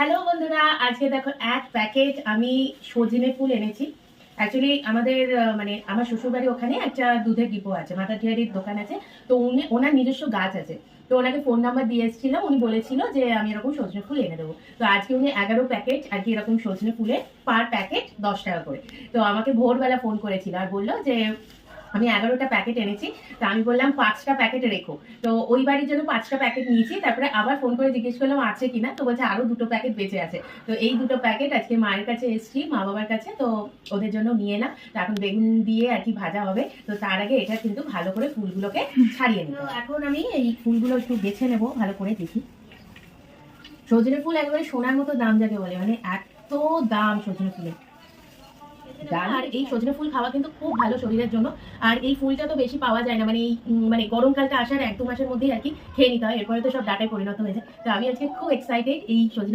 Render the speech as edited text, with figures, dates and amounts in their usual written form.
Hello বন্ধুরা, আজকে দেখো এক প্যাকেট আমি সজনে ফুল এনেছি। অ্যাকচুয়ালি আমাদের মানে আমার শ্বশুরবাড়ি ওখানে একটা দুধের ডিপো আছে, মাদার ডেয়ারির দোকান আছে। তো ওনার নিজস্ব গাছ আছে। তো ওনাকে ফোন নাম্বার দিয়ে এসেছিলাম, উনি বলেছিল যে আমি এরকম সজনে ফুল এনে দেবো। তো আজকে উনি 11 প্যাকেট আর কি এরকম সজনে ফুলের, পার প্যাকেট 10 টাকা করে। তো আমাকে ভোরবেলা ফোন করেছিল আর বললো যে আমি 11টা প্যাকেট এনেছি। তো আমি বললাম 5টা প্যাকেট রেখো। তো ওই বাড়ির জন্য 5টা প্যাকেট নিয়েছি। তারপরে আবার ফোন করে জিজ্ঞেস করলাম আছে কিনা, তো বলছে আরো 2টো প্যাকেট বেঁচে আছে। তো এই 2টো প্যাকেট আজকে মায়ের কাছে এসেছি, মা বাবার কাছে, তো ওদের জন্য নিয়ে এলাম। তো এখন বেগুন দিয়ে আর কি ভাজা হবে। তো তার আগে এটা কিন্তু ভালো করে ফুলগুলোকে ছাড়িয়ে নিই। তো এখন আমি এই ফুলগুলো একটু বেছে নেবো ভালো করে, দেখি। সজনে ফুল একেবারে সোনার মতো দাম যাকে বলে, মানে এত দাম সজনে ফুলের। আর এই সজনে ফুল খাওয়া কিন্তু খুব ভালো শরীরের জন্য। আর এই ফুলটা তো বেশি পাওয়া যায় না, মানে এই মানে গরমকালটা আসার 1-2 মাসের মধ্যেই আর কি খেয়ে নিতে হয়, এরপরে তো সব ডাটায় পরিণত হয়ে যায়। তো আমি আজকে খুব এক্সাইটেড এই সজনে